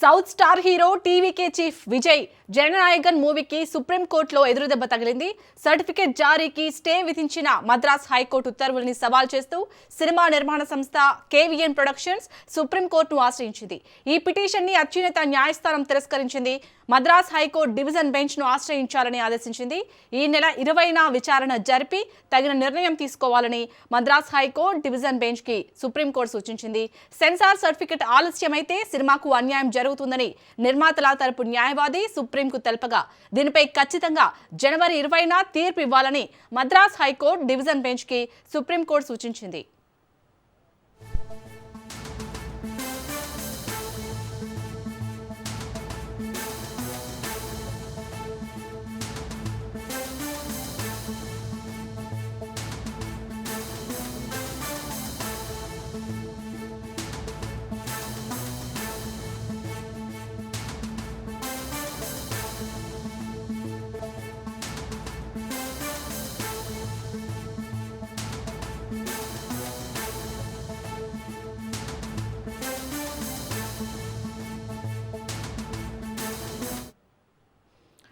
South star hero TVK chief Vijay Jana Nayagan మూవీకి సుప్రీంకోర్టులో ఎదురుదెబ్బ తగిలింది. సర్టిఫికెట్ జారీకి స్టే విధించిన మద్రాస్ హైకోర్టు ఉత్తర్వుల్ని సవాల్ చేస్తూ సినిమా నిర్మాణ సంస్థ కేవీఎన్ ప్రొడక్షన్స్ సుప్రీంకోర్టును ఆశ్రయించింది. ఈ పిటిషన్ని అత్యున్నత న్యాయస్థానం తిరస్కరించింది. మద్రాస్ హైకోర్టు డివిజన్ బెంచ్ ను ఆశ్రయించాలని ఆదేశించింది. ఈ నెల 20న విచారణ జరిపి తగిన నిర్ణయం తీసుకోవాలని మద్రాస్ హైకోర్టు డివిజన్ బెంచ్ కి సుప్రీంకోర్టు సూచించింది. సెన్సార్ సర్టిఫికెట్ ఆలస్యమైతే సినిమాకు అన్యాయం జరుగుతుందని నిర్మాతల తరపు న్యాయవాది సుప్రీంకు తెలపగా దీనిపై ఖచ్చితంగా జనవరి 20న తీర్పు ఇవ్వాలని మద్రాస్ హైకోర్టు డివిజన్ బెంచ్ కి సుప్రీంకోర్టు సూచించింది.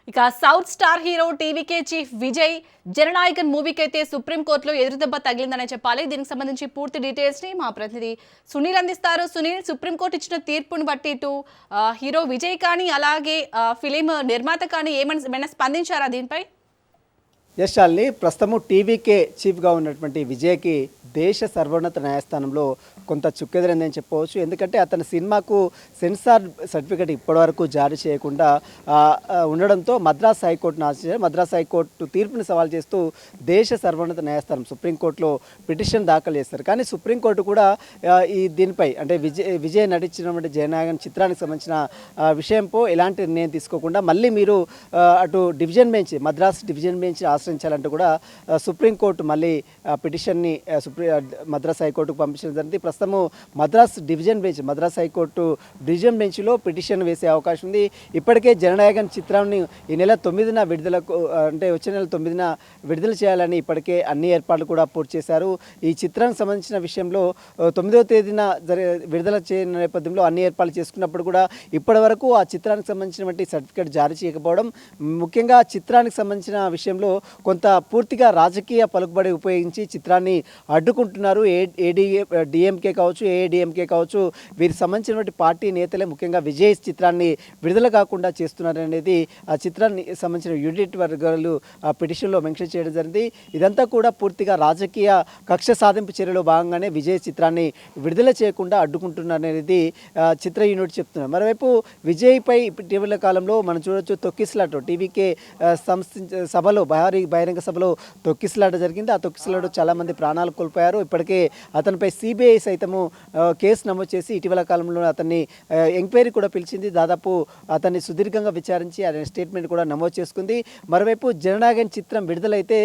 ఇక south star hero TVK chief Vijay Jana Nayagan మూవీకి అయితే సుప్రీంకోర్టులో ఎదురుదెబ్బ తగిలిందనే చెప్పాలి. దీనికి సంబంధించి పూర్తి డీటెయిల్స్ ని మా ప్రతినిధి సునీల్ అందిస్తారు. సునీల్, సుప్రీంకోర్టు ఇచ్చిన తీర్పును బట్టి ఇటు హీరో విజయ్ కానీ అలాగే ఫిలిం నిర్మాత కానీ ఏమైనా స్పందించారా దీనిపై? ఎస్ శాలిని, ప్రస్తుతము టీవీకే చీఫ్గా ఉన్నటువంటి విజయ్కి దేశ సర్వోన్నత న్యాయస్థానంలో కొంత చుక్కెదిరిందని చెప్పవచ్చు. ఎందుకంటే అతని సినిమాకు సెన్సార్ సర్టిఫికేట్ ఇప్పటివరకు జారీ చేయకుండా ఉండడంతో మద్రాస్ హైకోర్టును ఆశ్రయించారు. మద్రాస్ హైకోర్టు తీర్పుని సవాల్ చేస్తూ దేశ సర్వోన్నత న్యాయస్థానం సుప్రీంకోర్టులో పిటిషన్ దాఖలు చేస్తారు. కానీ సుప్రీంకోర్టు కూడా దీనిపై అంటే విజయ్ నటించినటువంటి జననాయకన్ చిత్రానికి సంబంధించిన విషయంపై ఎలాంటి నిర్ణయం తీసుకోకుండా మళ్ళీ మీరు అటు division bench Madras division bench ఆశ్రయించాలంటూ కూడా సుప్రీంకోర్టు మళ్ళీ పిటిషన్ని మద్రాస్ హైకోర్టుకు పంపించడం జరిగింది. ప్రస్తుతము మద్రాస్ హైకోర్టు డివిజన్ బెంచ్లో పిటిషన్ వేసే అవకాశం ఉంది. ఇప్పటికే జననాయకన్ చిత్రాన్ని ఈ నెల 9న విడుదలకు అంటే వచ్చే నెల 9న విడుదల చేయాలని ఇప్పటికే అన్ని ఏర్పాట్లు కూడా పూర్తి చేశారు. ఈ చిత్రానికి సంబంధించిన విషయంలో 9వ తేదీన విడుదల చేయని నేపథ్యంలో అన్ని ఏర్పాట్లు చేసుకున్నప్పుడు కూడా ఇప్పటి వరకు ఆ చిత్రానికి సంబంధించినటువంటి సర్టిఫికేట్ జారీ చేయకపోవడం, ముఖ్యంగా చిత్రానికి సంబంధించిన విషయంలో కొంత పూర్తిగా రాజకీయ పలుకుబడి ఉపయోగించి చిత్రాన్ని అడ్డుకుంటున్నారు. డిఎంకే కావచ్చు, ఏఐడిఎంకే కావచ్చు, వీరికి సంబంధించినటువంటి పార్టీ నేతలే ముఖ్యంగా విజయ్ చిత్రాన్ని విడుదల కాకుండా చేస్తున్నారనేది ఆ చిత్రాన్ని సంబంధించిన యూనిట్ వర్గాలు ఆ పిటిషన్లో మెన్షన్ చేయడం జరిగింది. ఇదంతా కూడా పూర్తిగా రాజకీయ కక్ష సాధింపు చర్యలో భాగంగానే విజయ్ చిత్రాన్ని విడుదల చేయకుండా అడ్డుకుంటున్నారనేది చిత్ర యూనిట్ చెప్తున్నారు. మరోవైపు విజయ్పై ఇటీవల కాలంలో మనం చూడొచ్చు తొక్కిసలాట టీవీకే సభలో బహిరంగ సభలో తొక్కిసలాట జరిగింది. ఆ తొక్కిసలాట చాలామంది ప్రాణాలు కోల్పోయారు. ఇప్పటికే అతనిపై సిబిఐ సైతము కేసు నమోదు చేసి ఇటీవల కాలంలో అతన్ని ఎంక్వైరీ కూడా పిలిచింది. దాదాపు అతన్ని సుదీర్ఘంగా విచారించి ఆయన స్టేట్మెంట్ కూడా నమోదు చేసుకుంది. మరోవైపు జననాయకన్ చిత్రం విడుదలైతే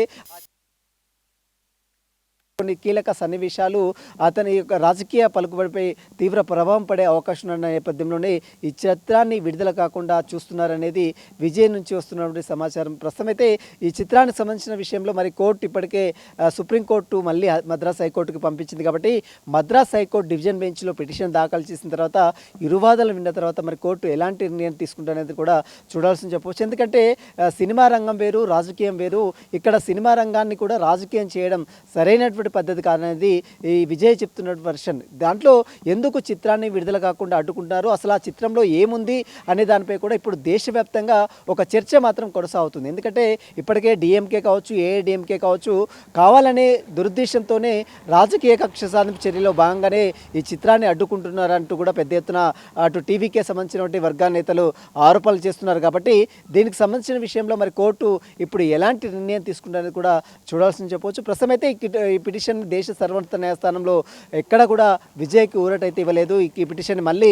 కొన్ని కీలక సన్నివేశాలు అతని యొక్క రాజకీయ పలుకుబడిపై తీవ్ర ప్రభావం పడే అవకాశం ఉన్న నేపథ్యంలోనే ఈ చిత్రాన్ని విడుదల కాకుండా చూస్తున్నారనేది విజయ్ నుంచి వస్తున్నటువంటి సమాచారం. ప్రస్తుతమైతే ఈ చిత్రానికి సంబంధించిన విషయంలో మరి కోర్టు ఇప్పటికే సుప్రీంకోర్టు మళ్ళీ మద్రాస్ హైకోర్టుకు పంపించింది. కాబట్టి మద్రాస్ హైకోర్టు డివిజన్ బెంచ్లో పిటిషన్ దాఖలు చేసిన తర్వాత ఇరువాదనలు విన్న తర్వాత మరి కోర్టు ఎలాంటి నిర్ణయం తీసుకుంటారనేది కూడా చూడాల్సింది చెప్పవచ్చు. ఎందుకంటే సినిమా రంగం వేరు, రాజకీయం వేరు. ఇక్కడ సినిమా రంగాన్ని కూడా రాజకీయం చేయడం సరైనటువంటి పద్ధతి కాదనేది ఈ విజయ్ చెప్తున్న వర్షన్. దాంట్లో ఎందుకు చిత్రాన్ని విడుదల కాకుండా అడ్డుకుంటున్నారు, అసలు ఆ చిత్రంలో ఏముంది అనే దానిపై కూడా ఇప్పుడు దేశవ్యాప్తంగా ఒక చర్చ మాత్రం కొనసాగుతుంది. ఎందుకంటే ఇప్పటికే డిఎంకే కావచ్చు, ఏఐడిఎంకే కావచ్చు, కావాలనే దురుద్దేశంతోనే రాజకీయ కక్ష సాధింపు చర్యలో భాగంగానే ఈ చిత్రాన్ని అడ్డుకుంటున్నారంటూ కూడా పెద్ద ఎత్తున అటు టీవీకే సంబంధించినటువంటి వర్గాల నేతలు ఆరోపణలు చేస్తున్నారు. కాబట్టి దీనికి సంబంధించిన విషయంలో మరి కోర్టు ఇప్పుడు ఎలాంటి నిర్ణయం తీసుకుంటారని కూడా చూడాల్సింది చెప్పవచ్చు. ప్రస్తుతం అయితే ఈ పిటిషన్ దేశ సర్వోన్నత న్యాయస్థానంలో ఎక్కడ కూడా విజయ్కి ఊరటైతే ఇవ్వలేదు. ఈ పిటిషన్ మళ్ళీ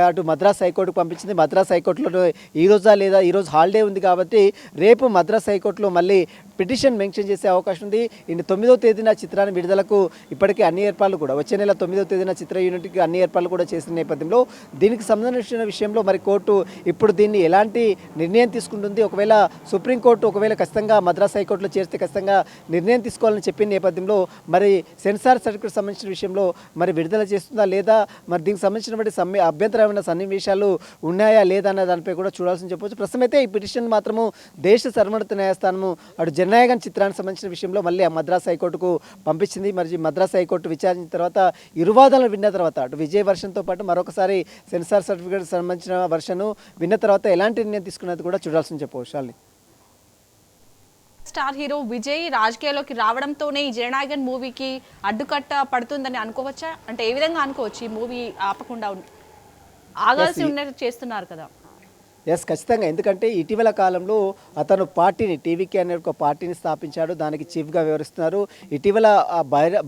అటు మద్రాస్ హైకోర్టుకు పంపించింది. మద్రాస్ హైకోర్టులో ఈరోజు హాలిడే ఉంది కాబట్టి రేపు మద్రాస్ హైకోర్టులో మళ్ళీ పిటిషన్ మెన్షన్ చేసే అవకాశం ఉంది. ఈ 9వ తేదీన చిత్రాన్ని విడుదలకు ఇప్పటికే అన్ని ఏర్పాట్లు కూడా వచ్చే నెల 9వ తేదీన చిత్ర యూనిట్కి అన్ని ఏర్పాట్లు కూడా చేసిన నేపథ్యంలో దీనికి సంబంధించిన విషయంలో మరి కోర్టు ఇప్పుడు దీన్ని ఎలాంటి నిర్ణయం తీసుకుంటుంది, ఒకవేళ సుప్రీంకోర్టు ఒకవేళ ఖచ్చితంగా మద్రాస్ హైకోర్టులో చేస్తే ఖచ్చితంగా నిర్ణయం తీసుకోవాలని చెప్పిన నేపథ్యంలో మరి సెన్సార్ సర్టిఫికేట్ సంబంధించిన విషయంలో మరి విడుదల చేస్తుందా లేదా, మరి దీనికి సంబంధించినటువంటి అభ్యంతరమైన సన్నివేశాలు ఉన్నాయా లేదా అన్న దానిపై కూడా చూడాల్సి చెప్పవచ్చు. ప్రస్తుతం అయితే ఈ పిటిషన్ మాత్రము దేశ సర్వోన్నత న్యాయస్థానము అటు జననాయకన్ చిత్రానికి సంబంధించిన విషయంలో మళ్ళీ మద్రాస్ హైకోర్టుకు పంపించింది. మరి మద్రాస్ హైకోర్టు విచారించిన తర్వాత ఇరువాదాలను విన్న తర్వాత అటు విజయ్ వర్షన్తో పాటు మరొకసారి సెన్సార్ సర్టిఫికేట్ సంబంధించిన వర్షను విన్న తర్వాత ఎలాంటి నిర్ణయం తీసుకున్నది కూడా చూడాల్సింది చెప్పవచ్చు. స్టార్ హీరో విజయ్ రాజకీయాల్లోకి రావడంతోనే ఈ జననాయకన్ మూవీకి అడ్డుకట్ట పడుతుందని అనుకోవచ్చా? అంటే ఏ విధంగా అనుకోవచ్చు? ఈ మూవీ ఆపకుండా ఆగాల్సి ఉన్నట్టు చేస్తున్నారు కదా. ఎస్, ఖచ్చితంగా. ఎందుకంటే ఇటీవల కాలంలో అతను పార్టీని టీవీకే అనే ఒక పార్టీని స్థాపించాడు, దానికి చీఫ్గా వ్యవహరిస్తున్నారు. ఇటీవల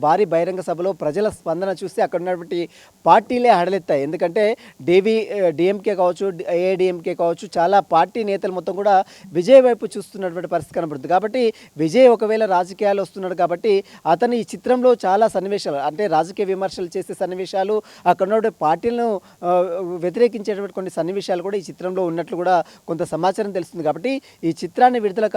భారీ బహిరంగ సభలో ప్రజల స్పందన చూస్తే అక్కడ ఉన్నటువంటి పార్టీలే హడలెత్తాయి. ఎందుకంటే డిఎంకే కావచ్చు, ఏఐడిఎంకే కావచ్చు, చాలా పార్టీ నేతలు మొత్తం కూడా విజయ్ వైపు చూస్తున్నటువంటి పరిస్థితి కనబడుతుంది. కాబట్టి విజయ్ ఒకవేళ రాజకీయాలు వస్తున్నాడు కాబట్టి అతను ఈ చిత్రంలో చాలా సన్నివేశాలు అంటే రాజకీయ విమర్శలు చేసే సన్నివేశాలు, అక్కడ ఉన్న పార్టీలను వ్యతిరేకించేటువంటి కొన్ని సన్నివేశాలు కూడా ఈ చిత్రంలో ఉన్నట్లు కూడా కొంత సమాచారం తెలుస్తుంది. కాబట్టి ఈ చిత్రాన్ని విడుదల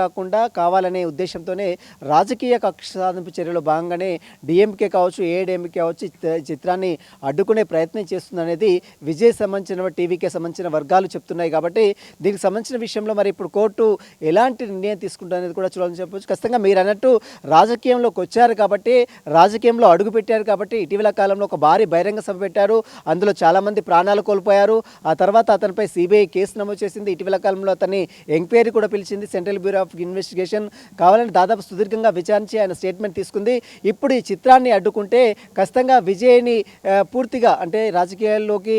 కావాలనే ఉద్దేశంతోనే రాజకీయ కక్ష సాధింపు చర్యలో భాగంగానే డిఎంకే కావచ్చు, ఏఐడిఎంకే కావచ్చు చిత్రాన్ని అడ్డుకునే ప్రయత్నం చేస్తుందనేది విజయ్ సంబంధించిన టీవీకే సంబంధించిన వర్గాలు చెప్తున్నాయి. కాబట్టి దీనికి సంబంధించిన విషయంలో మరి ఇప్పుడు కోర్టు ఎలాంటి నిర్ణయం తీసుకుంటుందనేది కూడా చూడాలని చెప్పవచ్చు. ఖచ్చితంగా మీరు అన్నట్టు రాజకీయంలోకి వచ్చారు కాబట్టి, రాజకీయంలో అడుగు పెట్టారు కాబట్టి ఇటీవల కాలంలో ఒక భారీ బహిరంగ సభ పెట్టారు. అందులో చాలామంది ప్రాణాలు కోల్పోయారు. ఆ తర్వాత అతనిపై సిబిఐ కేసు నమోదు చేసింది. ఇటీవల కాలంలో అతన్ని ఎంక్వైరీ కూడా పిలిచింది సెంట్రల్ బ్యూరో ఆఫ్ ఇన్వెస్టిగేషన్. కావాలని దాదాపు సుదీర్ఘంగా విచారించి ఆయన స్టేట్మెంట్ తీసుకుంది. ఇప్పుడు ఈ చిత్రాన్ని అడ్డుకుంటే ఖచ్చితంగా విజయ్ని పూర్తిగా అంటే రాజకీయాల్లోకి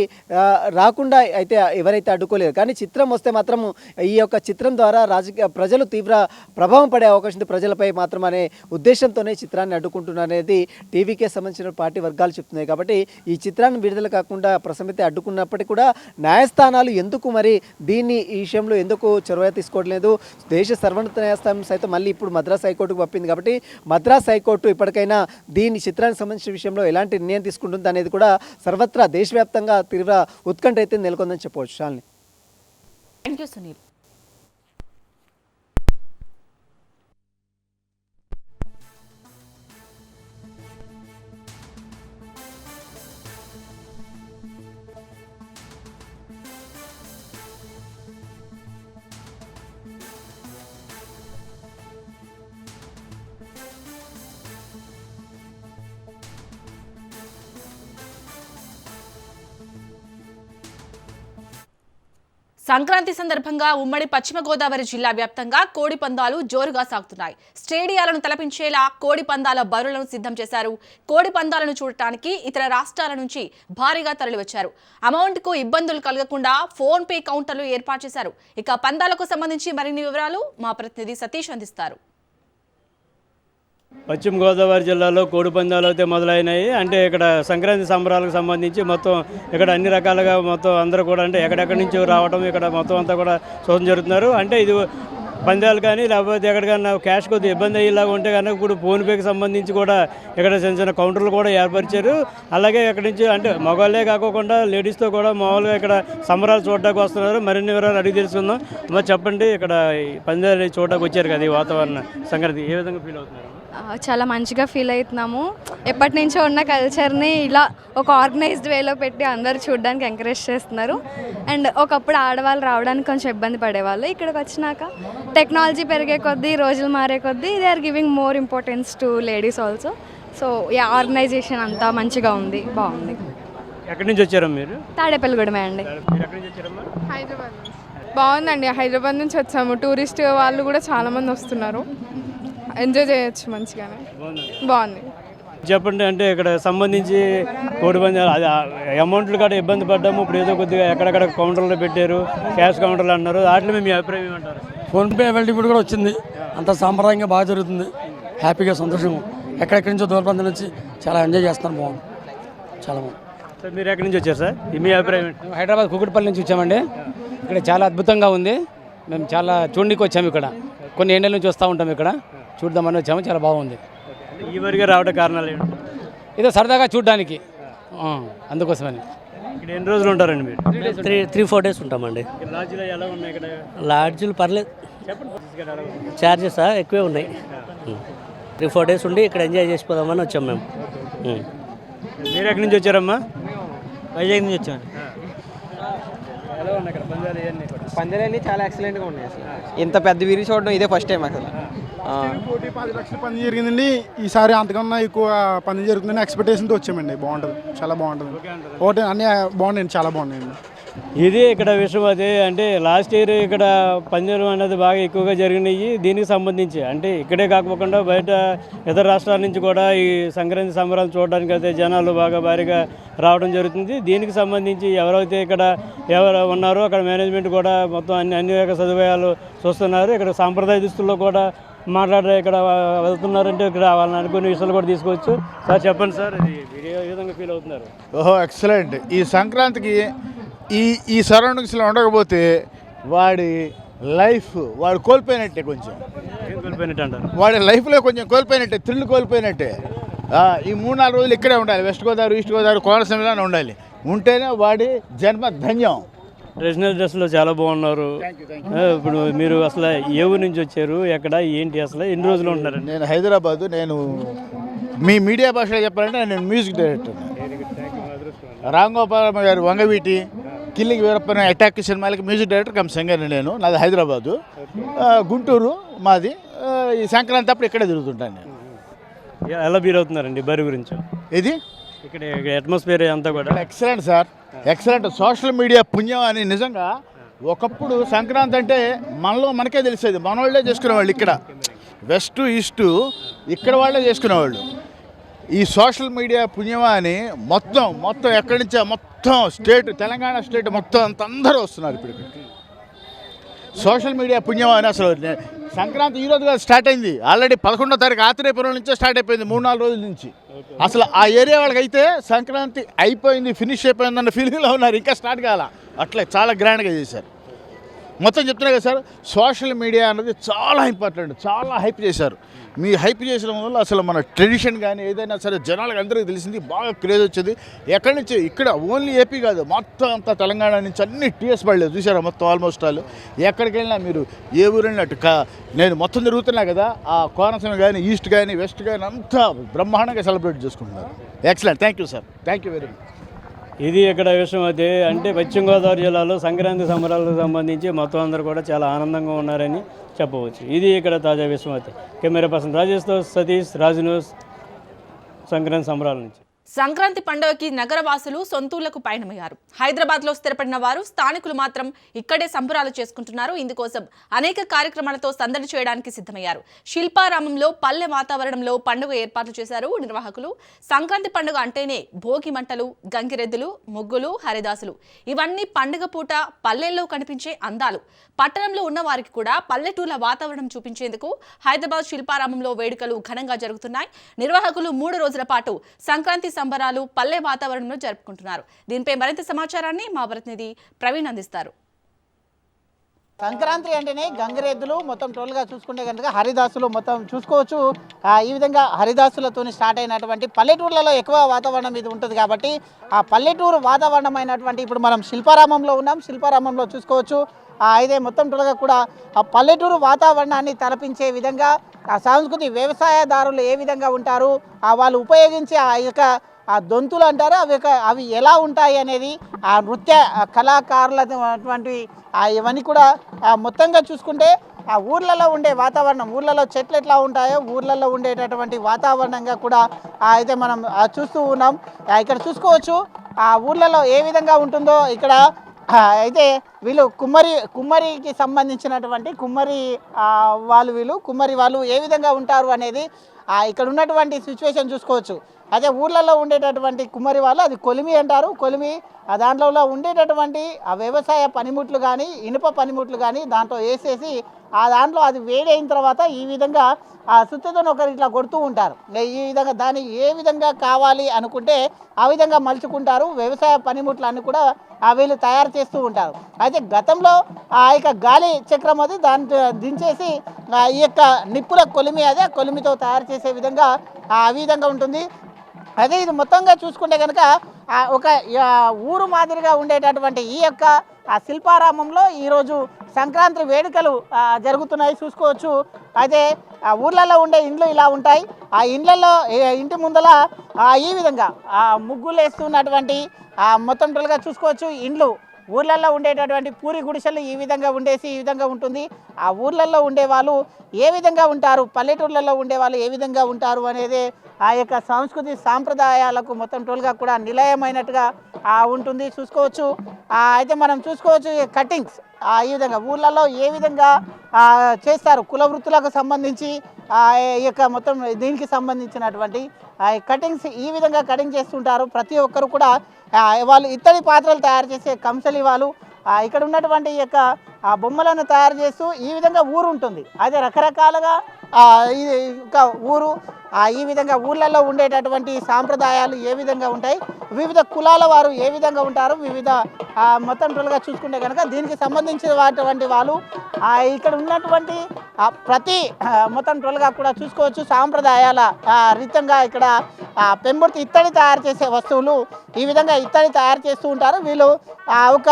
రాకుండా అయితే ఎవరైతే అడ్డుకోలేరు, కానీ చిత్రం వస్తే మాత్రం ఈ యొక్క చిత్రం ద్వారా ప్రజలు తీవ్ర ప్రభావం పడే అవకాశం ఉంది ప్రజలపై మాత్రం అనే ఉద్దేశంతోనే చిత్రాన్ని అడ్డుకుంటున్నారనేది టీవీకే సంబంధించిన పార్టీ వర్గాలు చెప్తున్నాయి. కాబట్టి ఈ చిత్రాన్ని విడుదల కాకుండా ప్రసమితే అడ్డుకున్నప్పటికీ కూడా న్యాయస్థానాలు ఎందుకు మరి దీన్ని ఈ విషయంలో ఎందుకు చొరవ తీసుకోవట్లేదు? దేశ సర్వోన్నత న్యాయస్థానం సైతం మళ్ళీ ఇప్పుడు మద్రాస్ హైకోర్టుకు పంపింది. కాబట్టి మద్రాస్ హైకోర్టు ఇప్పటికైనా దీని చిత్రానికి సంబంధించిన విషయంలో ఎలాంటి నిర్ణయం తీసుకుంటుంది అనేది కూడా సర్వత్రా దేశవ్యాప్తంగా తీవ్ర ఉత్కంఠ అయితే నెలకొందని చెప్పవచ్చు. శాలిని. Thank you Sunil. సంక్రాంతి సందర్భంగా ఉమ్మడి పశ్చిమ గోదావరి జిల్లా వ్యాప్తంగా కోడి పందాలు జోరుగా సాగుతున్నాయి. స్టేడియాలను తలపించేలా కోడి పందాల బరులను సిద్ధం చేశారు. కోడి పందాలను చూడటానికి ఇతర రాష్ట్రాల నుంచి భారీగా తరలివచ్చారు. అమౌంట్కు ఇబ్బందులు కలగకుండా ఫోన్ పే కౌంటర్లు ఏర్పాటు చేశారు. ఇక పందాలకు సంబంధించి మరిన్ని వివరాలు మా ప్రతినిధి సతీష్ అందిస్తారు. పశ్చిమ గోదావరి జిల్లాలో కోడి పందాలు అయితే మొదలైనాయి. అంటే ఇక్కడ సంక్రాంతి సంబరాలకు సంబంధించి మొత్తం ఇక్కడ అన్ని రకాలుగా మొత్తం అందరూ కూడా అంటే ఎక్కడెక్కడి నుంచి రావడం ఇక్కడ మొత్తం అంతా కూడా చూడడం జరుగుతున్నారు. అంటే ఇది పందాలు కానీ లేకపోతే ఎక్కడికన్నా క్యాష్ కొద్దిగా ఇబ్బంది అయ్యేలాగా ఉంటే కనుక ఇప్పుడు ఫోన్పేకి సంబంధించి కూడా ఇక్కడ చిన్న చిన్న కౌంటర్లు కూడా ఏర్పరిచారు. అలాగే ఇక్కడి నుంచి అంటే మగవాళ్ళే కాకుండా లేడీస్తో కూడా మామూలుగా ఇక్కడ సంబరాలు చూడడానికి వస్తున్నారు. మరిన్ని వివరాలు అడిగి తెలుసుకుందాం. మరి చెప్పండి, ఇక్కడ పందాలు చూడడానికి వచ్చారు కదా, ఈ వాతావరణ సంక్రాంతి ఏ విధంగా ఫీల్ అవుతున్నారు? చాలా మంచిగా ఫీల్ అవుతున్నాము. ఎప్పటి నుంచో ఉన్న కల్చర్ని ఇలా ఒక ఆర్గనైజ్డ్ వేలో పెట్టి అందరూ చూడడానికి ఎంకరేజ్ చేస్తున్నారు. అండ్ ఒకప్పుడు ఆడవాళ్ళు రావడానికి కొంచెం ఇబ్బంది పడేవాళ్ళు. ఇక్కడికి వచ్చినాక టెక్నాలజీ పెరిగే కొద్దీ, రోజులు మారే కొద్దీ they are giving more importance to ladies also. So ఈ ఆర్గనైజేషన్ అంతా మంచిగా ఉంది, బాగుంది. ఎక్కడి నుంచి వచ్చారు మీరు? తాడేపల్లిగూడమే అండి. హైదరాబాద్ నుంచి. బాగుందండి, హైదరాబాద్ నుంచి వచ్చాము. టూరిస్ట్ వాళ్ళు కూడా చాలామంది వస్తున్నారు. ఎంజాయ్ చేయొచ్చు, మంచిగానే బాగుంది. చెప్పండి, అంటే ఇక్కడ సంబంధించి కోడి పందాలు అది అమౌంట్లు కూడా ఇబ్బంది పడ్డాము. ఇప్పుడు ఏదో కొద్దిగా ఎక్కడెక్కడ కౌంటర్లు పెట్టారు, క్యాష్ కౌంటర్లు అన్నారు. వాటిలో మీ అభిప్రాయం ఏమంటారు? ఫోన్పే అవైలబిలిటీ కూడా వచ్చింది. అంత సాంప్రదాయంగా బాగా జరుగుతుంది. హ్యాపీగా సంతోషంగా ఎక్కడెక్కడి నుంచో దూర ప్రాంతం నుంచి చాలా ఎంజాయ్ చేస్తున్నారు. బాగుంది, చాలా బాగుంది. సార్ మీరు ఎక్కడి నుంచి వచ్చారు సార్? మీ అభిప్రాయం? హైదరాబాద్ కుకుట్పల్లి నుంచి వచ్చామండి. ఇక్కడ చాలా అద్భుతంగా ఉంది. మేము చాలా చూడడానికి వచ్చాము. ఇక్కడ కొన్ని ఏళ్ళ నుంచి వస్తూ ఉంటాం. ఇక్కడ చూద్దామని వచ్చాము, చాలా బాగుంది. ఈ వరకు రావడం కారణాలు ఏంటి? ఏదో సరదాగా చూడడానికి, అందుకోసమని. ఇక్కడ ఎన్ని రోజులు ఉంటారండి మీరు? 3-4 డేస్ ఉంటామండి. లాడ్జ్లో ఎలా ఉన్నాయి ఇక్కడ? లాడ్జీలు పర్లేదు, చెప్పండి. ఛార్జెస్ ఎక్కువే ఉన్నాయి. 3-4 డేస్ ఉండి ఇక్కడ ఎంజాయ్ చేసిపోదామని వచ్చాం మేము. మీరు ఎక్కడి నుంచి వచ్చారమ్మా? వైజాగ్ నుంచి వచ్చాము. ఎలా ఉన్నాయి ఇక్కడ పందాలు ఇవన్నీ కూడా? పందాలన్నీ చాలా ఎక్సలెంట్గా ఉన్నాయి. అసలు ఇంత పెద్ద విరి చూడడం ఇదే ఫస్ట్ టైం అసలు. కోటి 10 లక్షల పంది జరిగిందండి. ఈసారి అంతకన్నా ఎక్కువ పంది జరుగుతుందని ఎక్స్పెక్టేషన్తో వచ్చామండి. బాగుంటుంది, చాలా బాగుంటుంది. ఒకటి అన్నీ బాగున్నాయండి, చాలా బాగున్నాయండి. ఇది ఇక్కడ విషయం అదే. అంటే లాస్ట్ ఇయర్ ఇక్కడ పందాలు అనేది బాగా ఎక్కువగా జరిగినాయి. దీనికి సంబంధించి అంటే ఇక్కడే కాకపోకుండా బయట ఇతర రాష్ట్రాల నుంచి కూడా ఈ సంక్రాంతి సంబరాలు చూడడానికి అయితే జనాలు బాగా భారీగా రావడం జరుగుతుంది. దీనికి సంబంధించి ఎవరైతే ఇక్కడ ఎవరు ఉన్నారో అక్కడ మేనేజ్మెంట్ కూడా మొత్తం అన్ని రకాల సదుపాయాలు చూస్తున్నారు. ఇక్కడ సాంప్రదాయ దుస్తుల్లో కూడా ఇక్కడ వెళ్తున్నారంటే ఇక్కడ వాళ్ళని అనుకునే విషయాలు కూడా తీసుకోవచ్చు. సార్ చెప్పండి సార్, ఇది ఏ విధంగా ఫీల్ అవుతున్నారు? ఓహో ఎక్సలెంట్. ఈ సంక్రాంతికి ఈ సరౌండింగ్స్లో ఉండకపోతే వాడి లైఫ్ వాడు కోల్పోయినట్టే. కొంచెం కోల్పోయినట్టు అంటారు. వాడి లైఫ్లో కొంచెం కోల్పోయినట్టే, థ్రిల్ కోల్పోయినట్టే. ఈ 3-4 రోజులు ఇక్కడే ఉండాలి. వెస్ట్ గోదావరి, ఈస్ట్ గోదావరి, కోనసీమలోనే ఉండాలి. ఉంటేనే వాడి జన్మ ధన్యం. ట్రెడిషనల్ డ్రెస్లో చాలా బాగున్నారు. ఇప్పుడు మీరు అసలు ఏ ఊరు నుంచి వచ్చారు, ఎక్కడ ఏంటి, అసలు ఎన్ని రోజులు ఉంటున్నారు? నేను హైదరాబాదు. నేను మీ మీడియా భాషలో చెప్పాలంటే నేను మ్యూజిక్ డైరెక్టర్. రామ్ గోపాల్ గారు వంగవీటి, కిల్లింగ్ వీరప్పన అటాక్ సినిమాలకి మ్యూజిక్ డైరెక్టర్ కమ్ సింగర్. నేను నాది హైదరాబాదు, గుంటూరు మాది. ఈ సంక్రాంతి అప్పుడు ఇక్కడే తిరుగుతుంటాను నేను. ఎలా ఫీల్ అవుతున్నారండి బరి గురించి? ఇది ఇక్కడ అట్మాస్ఫియర్ అంతా కూడా excellent sir, excellent. Social media పుణ్యం అని. నిజంగా ఒకప్పుడు సంక్రాంతి అంటే మనకే తెలిసేది, మన వాళ్ళే చేసుకునేవాళ్ళు. ఇక్కడ వెస్ట్ ఈస్ట్ ఇక్కడ వాళ్ళే చేసుకునేవాళ్ళు. ఈ సోషల్ మీడియా పుణ్యమా అని మొత్తం ఎక్కడి నుంచో మొత్తం స్టేట్, తెలంగాణ స్టేట్ మొత్తం అంత అందరూ వస్తున్నారు ఇప్పుడు. సోషల్ మీడియా పుణ్యమా అని. అసలు సంక్రాంతి ఈ రోజుగా స్టార్ట్ అయింది. ఆల్రెడీ 11వ తారీఖు ఆత్రేయపురం నుంచే స్టార్ట్ అయిపోయింది, 3-4 రోజుల నుంచి. అసలు ఆ ఏరియా వాళ్ళకైతే సంక్రాంతి అయిపోయింది, ఫినిష్ అయిపోయింది అన్న ఫీలింగ్లో ఉన్నారు. ఇంకా స్టార్ట్ కాల. అట్లా చాలా గ్రాండ్గా చేశారు. మొత్తం చెప్తున్నా కదా సార్, సోషల్ మీడియా అన్నది చాలా ఇంపార్టెంట్. చాలా హైప్ చేశారు. మీ హైప్ చేసిన వల్ల అసలు మన ట్రెడిషన్ కానీ ఏదైనా సరే జనాలకు అందరికీ తెలిసింది, బాగా క్రేజ్ వచ్చింది. ఎక్కడి నుంచి ఇక్కడ ఓన్లీ ఏపీ కాదు, మొత్తం అంతా తెలంగాణ నుంచి అన్ని టీఎస్ పడలేదు చూసారా మొత్తం ఆల్మోస్ట్ ఆల్. ఎక్కడికి వెళ్ళినా మీరు ఏ ఊరు వెళ్ళినట్టు నేను మొత్తం తిరుగుతున్నా కదా, ఆ కోనసీమ కానీ ఈస్ట్ కానీ వెస్ట్ కానీ అంతా బ్రహ్మాండంగా సెలబ్రేట్ చేసుకుంటున్నారు. Excellent. Thank you sir, thank you very much. ఇది ఇక్కడ విషయం అదే. అంటే పశ్చిమ గోదావరి జిల్లాలో సంక్రాంతి సంబరాలకు సంబంధించి మొత్తం అందరూ కూడా చాలా ఆనందంగా ఉన్నారని చెప్పవచ్చు. ఇది ఇక్కడ తాజా విషయం అయితే. కెమెరా పర్సన్ రాజేష్తో సతీష్, రాజు న్యూస్, సంక్రాంతి సంబరాల నుంచి. సంక్రాంతి పండుగకి నగరవాసులు సొంతూళ్లకు పయనమయ్యారు. హైదరాబాద్లో స్థిరపడిన వారు స్థానికులు మాత్రం ఇక్కడే సంబరాలు చేసుకుంటున్నారు. ఇందుకోసం అనేక కార్యక్రమాలతో సందడి చేయడానికి సిద్ధమయ్యారు. శిల్పారామంలో పల్లె వాతావరణంలో పండుగ ఏర్పాట్లు చేశారు నిర్వాహకులు. సంక్రాంతి పండుగ అంటేనే భోగి మంటలు, గంగిరెద్దులు, ముగ్గులు, హరిదాసులు ఇవన్నీ పండుగ పూట పల్లెల్లో కనిపించే అందాలు. పట్టణంలో ఉన్న వారికి కూడా పల్లెటూర్ల వాతావరణం చూపించేందుకు హైదరాబాద్ శిల్పారామంలో వేడుకలు ఘనంగా జరుగుతున్నాయి. నిర్వాహకులు 3 రోజుల పాటు సంక్రాంతి సంబరాలు పల్లె వాతావరణంలో జరుపుకుంటున్నారు. దీనిపై మరింత సమాచారాన్ని మా ప్రతినిధి ప్రవీణ్ అందిస్తారు. సంక్రాంతి అంటేనే గంగిరెద్దులు, మొత్తం టోల్గా చూసుకుంటే కనుక హరిదాసులు మొత్తం చూసుకోవచ్చు. ఈ విధంగా హరిదాసులతో స్టార్ట్ అయినటువంటి పల్లెటూర్లలో ఎక్కువ వాతావరణం ఇది ఉంటుంది కాబట్టి ఆ పల్లెటూరు వాతావరణం అయినటువంటి ఇప్పుడు మనం శిల్పారామంలో ఉన్నాం. శిల్పారామంలో చూసుకోవచ్చు. అయితే మొత్తం టోల్గా కూడా ఆ పల్లెటూరు వాతావరణాన్ని తలపించే విధంగా ఆ సంస్కృతి వ్యవసాయదారులు ఏ విధంగా ఉంటారు, వాళ్ళు ఉపయోగించే ఆ యొక్క ఆ దొంతులు అంటారు, అవి ఎలా ఉంటాయి అనేది ఆ నృత్య కళాకారుల అటువంటి ఇవన్నీ కూడా మొత్తంగా చూసుకుంటే ఆ ఊర్లలో ఉండే వాతావరణం, ఊర్లలో చెట్లు ఎట్లా ఉంటాయో ఊర్లలో ఉండేటటువంటి వాతావరణంగా కూడా అయితే మనం చూస్తూ ఉన్నాం. ఇక్కడ చూసుకోవచ్చు ఆ ఊర్లలో ఏ విధంగా ఉంటుందో. ఇక్కడ అయితే వీళ్ళు కుమ్మరికి సంబంధించినటువంటి కుమ్మరి వాళ్ళు ఏ విధంగా ఉంటారు అనేది ఇక్కడ ఉన్నటువంటి సిచ్యువేషన్ చూసుకోవచ్చు. అదే ఊర్లలో ఉండేటటువంటి కుమ్మరి వాళ్ళు అది కొలిమి అంటారు. కొలిమి దాంట్లో ఉండేటటువంటి ఆ వ్యవసాయ పనిముట్లు కానీ ఇనుప పనిముట్లు కానీ దాంట్లో వేసేసి ఆ దాంట్లో అది వేడి అయిన తర్వాత ఈ విధంగా ఆ సుత్తితో ఒకరు ఇట్లా కొడుతూ ఉంటారు. ఈ విధంగా దాన్ని ఏ విధంగా కావాలి అనుకుంటే ఆ విధంగా మలుచుకుంటారు. వ్యవసాయ పనిముట్లు కూడా వీళ్ళు తయారు చేస్తూ ఉంటారు. అయితే గతంలో ఆ యొక్క గాలి చక్రం అది దాన్ని దించేసి ఈ యొక్క నిప్పుల కొలిమి అదే కొలిమితో తయారు చేసే విధంగా ఆ విధంగా ఉంటుంది. అదే ఇది మొత్తంగా చూసుకుంటే కనుక ఒక ఊరు మాదిరిగా ఉండేటటువంటి ఈ యొక్క శిల్పారామంలో ఈరోజు సంక్రాంతి వేడుకలు జరుగుతున్నాయి చూసుకోవచ్చు. అయితే ఊర్లలో ఉండే ఇండ్లు ఇలా ఉంటాయి. ఆ ఇండ్లలో ఇంటి ముందల ఈ విధంగా ముగ్గులు వేస్తున్నటువంటి మొత్తం టోల్గా చూసుకోవచ్చు. ఇండ్లు ఊర్లలో ఉండేటటువంటి పూరి గుడిసెలు ఈ విధంగా ఉండేసి ఈ విధంగా ఉంటుంది. ఆ ఊర్లలో ఉండేవాళ్ళు ఏ విధంగా ఉంటారు, పల్లెటూర్లలో ఉండేవాళ్ళు ఏ విధంగా ఉంటారు అనేది ఆ యొక్క సంస్కృతి సాంప్రదాయాలకు మొత్తం టోల్గా కూడా నిలయమైనట్టుగా ఉంటుంది చూసుకోవచ్చు. అయితే మనం చూసుకోవచ్చు కటింగ్స్ ఈ విధంగా ఊర్లలో ఏ విధంగా చేస్తారు కుల వృత్తులకు సంబంధించి ఈ యొక్క మొత్తం దీనికి సంబంధించినటువంటి కటింగ్స్ ఈ విధంగా కటింగ్ చేస్తుంటారు. ప్రతి ఒక్కరు కూడా వాళ్ళు ఇత్తడి పాత్రలు తయారు చేసే కంసలి వాళ్ళు ఇక్కడ ఉన్నటువంటి ఈ యొక్క బొమ్మలను తయారు చేస్తూ ఈ విధంగా ఊరు ఉంటుంది. అదే రకరకాలుగా ఇది ఒక ఊరు ఈ విధంగా ఊళ్ళల్లో ఉండేటటువంటి సాంప్రదాయాలు ఏ విధంగా ఉంటాయి, వివిధ కులాల వారు ఏ విధంగా ఉంటారు, వివిధ మొత్తం టోల్గా చూసుకుంటే కనుక దీనికి సంబంధించినటువంటి వాళ్ళు ఇక్కడ ఉన్నటువంటి ప్రతి మొత్తం టోల్గా కూడా చూసుకోవచ్చు. సాంప్రదాయాల రీతంగా ఇక్కడ పెంబుర్తి ఇత్తడి తయారు చేసే వస్తువులు ఈ విధంగా ఇత్తడి తయారు చేస్తూ ఉంటారు. వీళ్ళు ఒక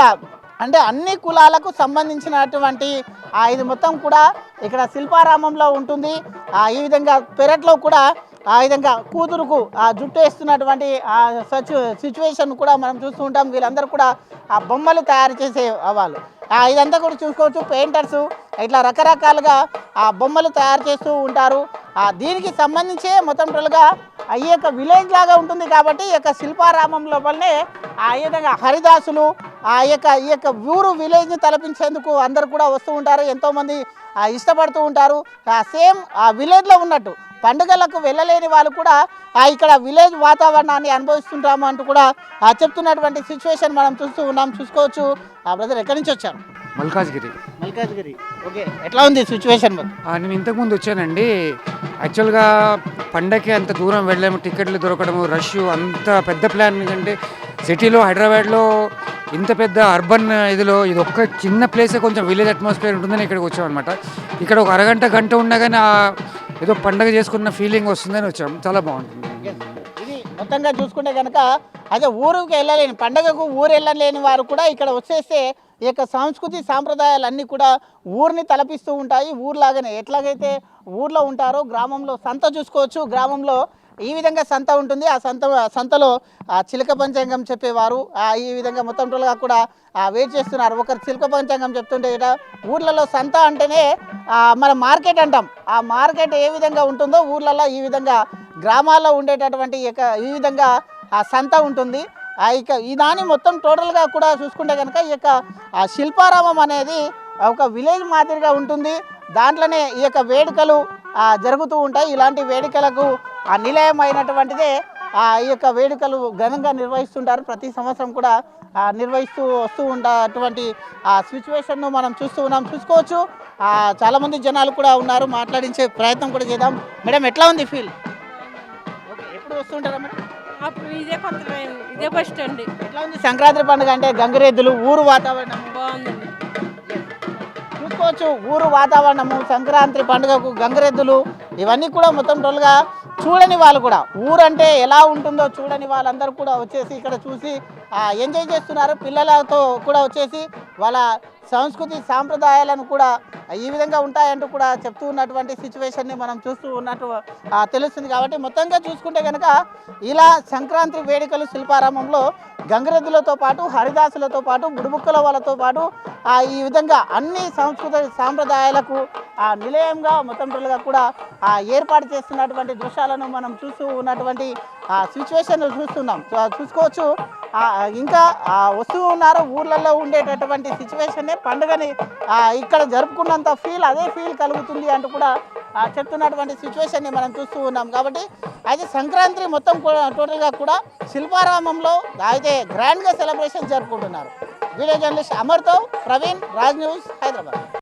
అంటే అన్ని కులాలకు సంబంధించినటువంటి ఇది మొత్తం కూడా ఇక్కడ శిల్పారామంలో ఉంటుంది. ఈ విధంగా పెరట్లో కూడా ఆ విధంగా కూతురుకు జుట్టు వేస్తున్నటువంటి సిచ్యువేషన్ కూడా మనం చూస్తూ ఉంటాం. వీళ్ళందరూ కూడా బొమ్మలు తయారు చేసే వాళ్ళు ఇదంతా కూడా చూసుకోవచ్చు. పెయింటర్స్ ఇట్లా రకరకాలుగా బొమ్మలు తయారు చేస్తూ ఉంటారు. దీనికి సంబంధించే మొత్తం టోల్గా ఈ యొక్క విలేజ్ లాగా ఉంటుంది కాబట్టి ఈ యొక్క శిల్పారామం లోపలనే ఈ విధంగా హరిదాసులు ఈ యొక్క ఊరు విలేజ్ని తలపించేందుకు అందరు కూడా వస్తూ ఉంటారు. ఎంతోమంది ఇష్టపడుతూ ఉంటారు. సేమ్ ఆ విలేజ్లో ఉన్నట్టు పండుగలకు వెళ్ళలేని వాళ్ళు కూడా ఇక్కడ విలేజ్ వాతావరణాన్ని అనుభవిస్తుంటాము అంటూ కూడా చెప్తున్నటువంటి సిచ్యువేషన్ మనం చూస్తూ ఉన్నాం. చూసుకోవచ్చు. బ్రదర్ ఎక్కడి నుంచి వచ్చారు? మల్కాజ్గిరి. ఓకే, ఎట్లా ఉంది సిచ్యువేషన్? నేను ఇంతకుముందు వచ్చానండి. యాక్చువల్గా పండగకి అంత దూరం వెళ్ళాము, టికెట్లు దొరకడము, రష్, అంత పెద్ద ప్లాన్ ఎందుకంటే సిటీలో హైదరాబాద్లో ఇంత పెద్ద అర్బన్ ఇదిలో ఇది ఒక్క చిన్న ప్లేసే కొంచెం విలేజ్ అట్మాస్ఫియర్ ఉంటుందని ఇక్కడికి వచ్చాం అనమాట. ఇక్కడ ఒక గంట ఉండగానే ఏదో పండగ చేసుకున్న ఫీలింగ్ వస్తుందని వచ్చాం. చాలా బాగుంటుంది. ఇది మొత్తంగా చూసుకుంటే కనుక అదే ఊరికి వెళ్ళలేని పండగకు ఊరు వెళ్ళలేని వారు కూడా ఇక్కడ వచ్చేస్తే ఈ యొక్క సంస్కృతి సాంప్రదాయాలన్నీ కూడా ఊరిని తలపిస్తూ ఉంటాయి. ఊర్లాగానే ఎట్లాగైతే ఊర్లో ఉంటారో గ్రామంలో సంత చూసుకోవచ్చు. గ్రామంలో ఈ విధంగా సంత ఉంటుంది. ఆ సంతలో చిలక పంచాంగం చెప్పేవారు ఈ విధంగా మొత్తం టోల్గా కూడా వెయిట్ చేస్తున్నారు. ఒకరు చిలక పంచాంగం చెప్తుంటే ఇక్కడ ఊర్లలో సంత అంటేనే మన మార్కెట్ అంటాం. ఆ మార్కెట్ ఏ విధంగా ఉంటుందో ఊర్లలో ఈ విధంగా గ్రామాల్లో ఉండేటటువంటి ఈ విధంగా సంత ఉంటుంది. ఇక ఈ దాన్ని మొత్తం టోటల్గా కూడా చూసుకుంటే కనుక ఈ యొక్క శిల్పారామం అనేది ఒక విలేజ్ మాదిరిగా ఉంటుంది. దాంట్లోనే ఈ యొక్క వేడుకలు జరుగుతూ ఉంటాయి. ఇలాంటి వేడుకలకు నిలయమైనటువంటిదే ఈ యొక్క వేడుకలు ఘనంగా నిర్వహిస్తుంటారు. ప్రతి సంవత్సరం కూడా నిర్వహిస్తూ వస్తూ ఉన్నటువంటి సిచ్యువేషన్ను మనం చూస్తూ ఉన్నాం. చూసుకోవచ్చు. చాలామంది జనాలు కూడా ఉన్నారు. మాట్లాడించే ప్రయత్నం కూడా చేద్దాం. మేడం ఎట్లా ఉంది ఫీల్? ఓకే, ఎప్పుడు వస్తుంటారా మేడం? అప్పుడు ఇదే ఫస్ట్ అండి. ఎట్లా ఉంది సంక్రాంతి పండుగ అంటే గంగిరెద్దులు ఊరు వాతావరణం బాగుందండి. చూసుకోవచ్చు. ఊరు వాతావరణము సంక్రాంతి పండుగకు గంగిరెద్దులు ఇవన్నీ కూడా మొత్తం టోల్గా చూడని వాళ్ళు కూడా ఊరంటే ఎలా ఉంటుందో చూడని వాళ్ళందరూ కూడా వచ్చేసి ఇక్కడ చూసి ఎంజాయ్ చేస్తున్నారు. పిల్లలతో కూడా వచ్చేసి వాళ్ళ సంస్కృతి సాంప్రదాయాలను కూడా ఈ విధంగా ఉంటాయంటూ కూడా చెప్తూ ఉన్నటువంటి సిచ్యువేషన్ని మనం చూస్తూ ఉన్నట్టు తెలుస్తుంది. కాబట్టి మొత్తంగా చూసుకుంటే కనుక ఇలా సంక్రాంతి వేడుకలు శిల్పారామంలో గంగిరెద్దులతో పాటు హరిదాసులతో పాటు బుడుబుక్కల వాళ్ళతో పాటు ఈ విధంగా అన్ని సంస్కృతి సాంప్రదాయాలకు నిలయంగా మొత్తం టోల్గా కూడా ఏర్పాటు చేస్తున్నటువంటి దృశ్యాలను మనం చూస్తూ ఉన్నటువంటి సిచ్యువేషన్ చూస్తున్నాం. చూసుకోవచ్చు. ఇంకా వస్తూ ఉన్నారు. ఊర్లలో ఉండేటటువంటి సిచ్యువేషన్నే పండుగని ఇక్కడ జరుపుకున్నంత ఫీల్ అదే ఫీల్ కలుగుతుంది అంటూ కూడా చెప్తున్నటువంటి సిచ్యువేషన్ని మనం చూస్తూ ఉన్నాం. కాబట్టి అయితే సంక్రాంతి మొత్తం టోటల్గా కూడా శిల్పారామంలో అయితే గ్రాండ్గా సెలబ్రేషన్ జరుపుకుంటున్నారు. వీడియో జర్నలిస్ట్ అమర్తో ప్రవీణ్, రాజ్ న్యూస్, హైదరాబాద్.